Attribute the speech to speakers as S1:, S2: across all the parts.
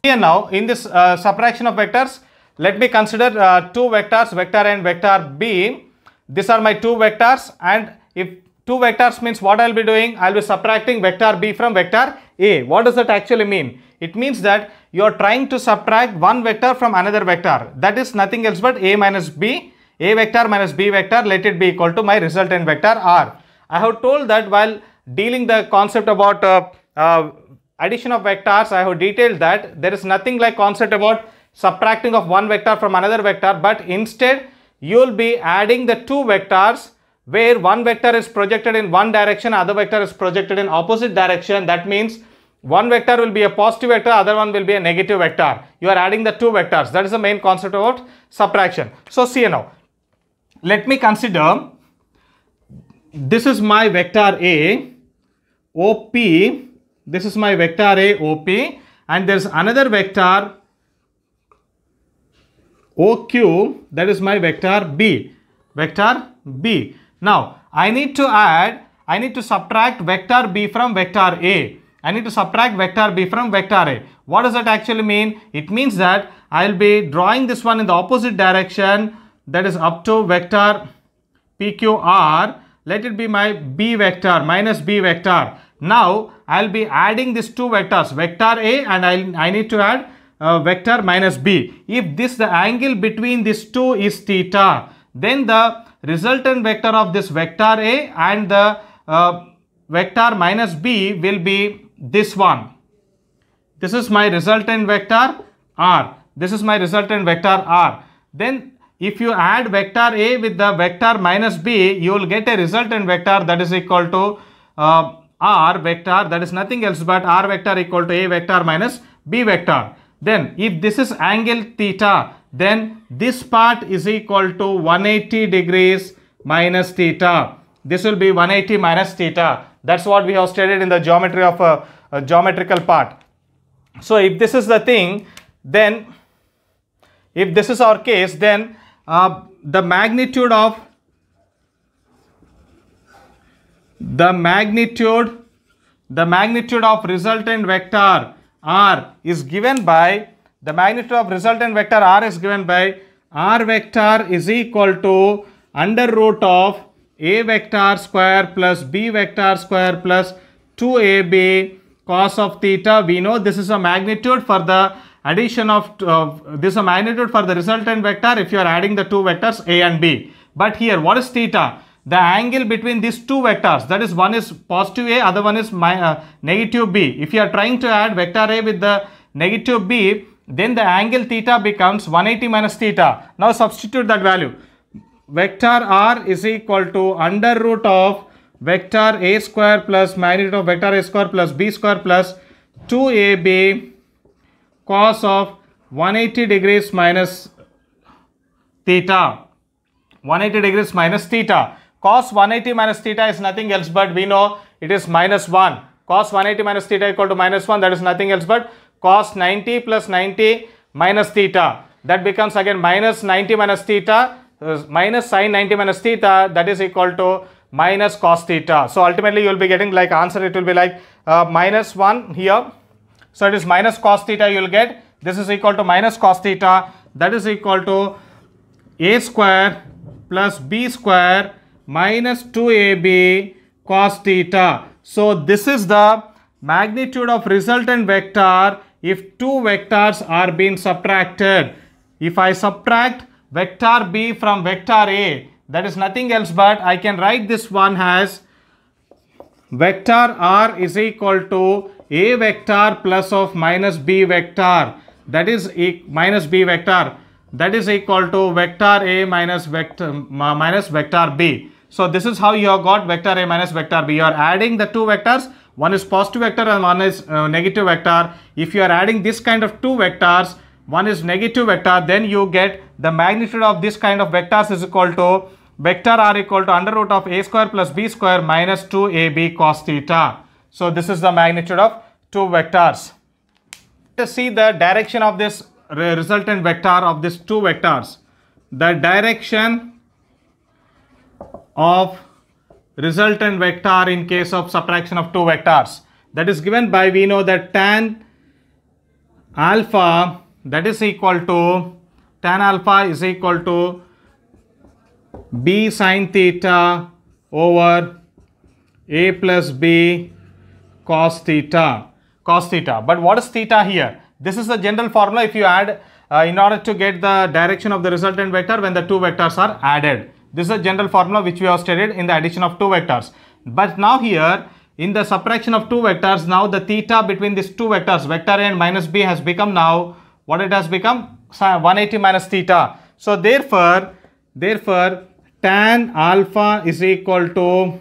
S1: Here now, in this subtraction of vectors, let me consider two vectors, vector A and vector B. These are my two vectors, and if two vectors means what I will be doing, I will be subtracting vector B from vector A. What does that actually mean? It means that you are trying to subtract one vector from another vector. That is nothing else but A minus B. A vector minus B vector, let it be equal to my resultant vector R. I have told that while dealing the concept about addition of vectors, I have detailed that there is nothing like concept about subtracting of one vector from another vector, but instead you will be adding the two vectors where one vector is projected in one direction, other vector is projected in opposite direction. That means one vector will be a positive vector, other one will be a negative vector. You are adding the two vectors. That is the main concept about subtraction. So see now, let me consider this is my vector A, OP. This is my vector A, OP, and there is another vector OQ, that is my vector B. Vector B. Now, I need to subtract vector B from vector A. I need to subtract vector B from vector A. What does that actually mean? It means that I will be drawing this one in the opposite direction, that is up to vector PQR. Let it be my B vector, minus B vector. Now, I will be adding these two vectors, vector A, and I need to add vector minus B. If the angle between these two is theta, then the resultant vector of this vector A and the vector minus B will be this one. This is my resultant vector R. This is my resultant vector R. Then if you add vector A with the vector minus B, you will get a resultant vector that is equal to R vector, that is nothing else but R vector equal to A vector minus B vector. Then if this is angle theta, then this part is equal to 180 degrees minus theta. This will be 180 minus theta. That's what we have studied in the geometry of a geometrical part. So if this is the thing, then if this is our case, then the magnitude of resultant vector R is given by R vector is equal to under root of A vector square plus B vector square plus 2AB cos of theta. We know this is a magnitude for the addition of this is a magnitude for the resultant vector if you are adding the two vectors A and B. But here, what is theta? The angle between these two vectors, that is one is positive A, other one is negative B. If you are trying to add vector A with the negative B, then the angle theta becomes 180 minus theta. Now substitute that value. Vector R is equal to under root of vector A square plus magnitude of vector A square plus B square plus 2AB cos of 180 degrees minus theta. 180 degrees minus theta. Cos 180 minus theta is nothing else but we know it is minus 1. Cos 180 minus theta equal to minus 1, that is nothing else but cos 90 plus 90 minus theta. That becomes again minus 90 minus theta minus sin 90 minus theta, that is equal to minus cos theta. So ultimately you will be getting like answer, it will be like minus 1 here. So it is minus cos theta you will get. This is equal to minus cos theta, that is equal to A square plus B square minus 2AB cos theta. So this is the magnitude of resultant vector if two vectors are being subtracted. If I subtract vector B from vector A, that is nothing else but I can write this one as vector R is equal to A vector plus of minus B vector, that is minus B vector, that is equal to vector A minus vector B. So this is how you have got vector A minus vector B. You are adding the two vectors, one is positive vector and one is negative vector. If you are adding this kind of two vectors, one is negative vector, then you get the magnitude of this kind of vectors is equal to vector R equal to under root of A square plus B square minus 2AB cos theta. So this is the magnitude of two vectors. Let us see the direction of this resultant vector of these two vectors. The direction of resultant vector in case of subtraction of two vectors, that is given by, we know that tan alpha, that is equal to tan alpha is equal to b sin theta over a plus b cos theta. But what is theta here? This is the general formula if you add in order to get the direction of the resultant vector when the two vectors are added. This is a general formula which we have studied in the addition of two vectors. But now here in the subtraction of two vectors, now the theta between these two vectors, vector A and minus b, has become now what it has become? 180 minus theta. So therefore tan alpha is equal to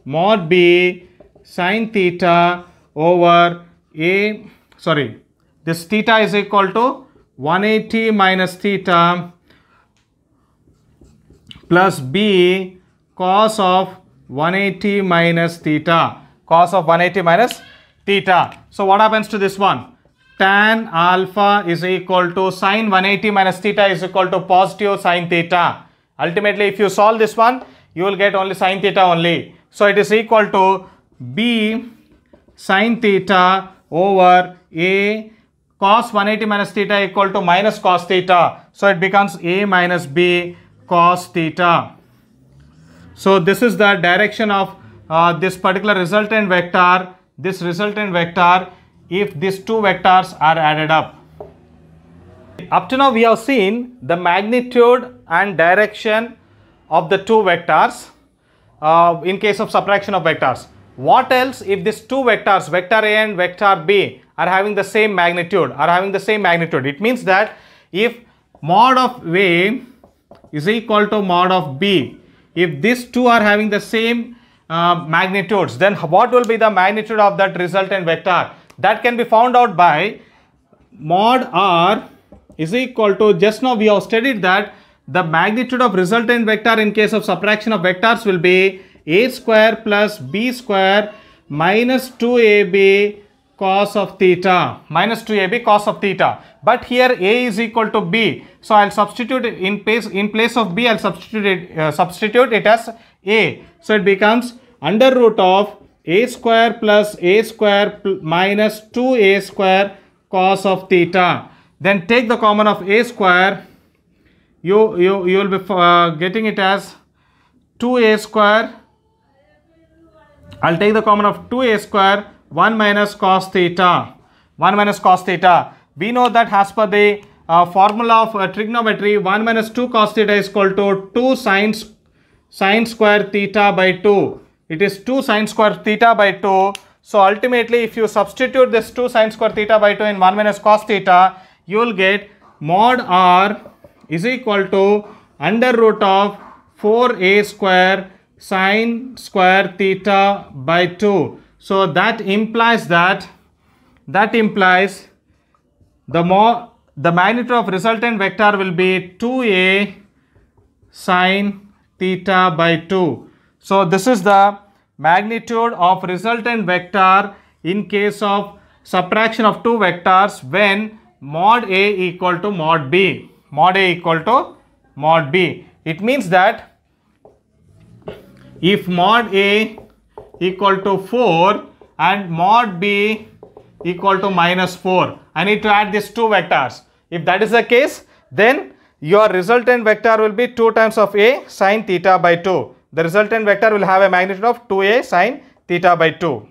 S1: mod b sin theta over a, sorry, this theta is equal to 180 minus theta plus b cos of 180 minus theta. So what happens to this one? Tan alpha is equal to sin 180 minus theta is equal to positive sin theta. Ultimately, if you solve this one, you will get only sin theta only. So it is equal to b sin theta over a cos 180 minus theta equal to minus cos theta. So it becomes a minus b cos theta. So this is the direction of this particular resultant vector. This resultant vector if these two vectors are added up. Up to now we have seen the magnitude and direction of the two vectors in case of subtraction of vectors. What else if these two vectors, vector A and vector B, are having the same magnitude, It means that if mod of A is equal to mod of B, if these two are having the same magnitudes, then what will be the magnitude of that resultant vector? That can be found out by mod R is equal to, just now we have studied that the magnitude of resultant vector in case of subtraction of vectors will be a square plus b square minus 2ab cos of theta, but here a is equal to b, so I'll substitute it in place of b, I'll substitute it as a, so it becomes under root of a square plus a square minus 2a square cos of theta. Then take the common of a square, you will be getting it as 2a square. I'll take the common of 2a square, 1 minus cos theta. We know that as per the formula of trigonometry, 1 minus 2 cos theta is equal to 2 sin square theta by 2. It is 2 sin square theta by 2. So ultimately, if you substitute this 2 sin square theta by 2 in 1 minus cos theta, you will get mod R is equal to under root of 4a square sin square theta by 2. So that implies the magnitude of resultant vector will be 2a sin theta by 2. So this is the magnitude of resultant vector in case of subtraction of two vectors when mod A equal to mod B. It means that if mod A equal to 4 and mod B equal to minus 4, I need to add these two vectors. If that is the case, then your resultant vector will be 2 times of A sin theta by 2. The resultant vector will have a magnitude of 2A sin theta by 2.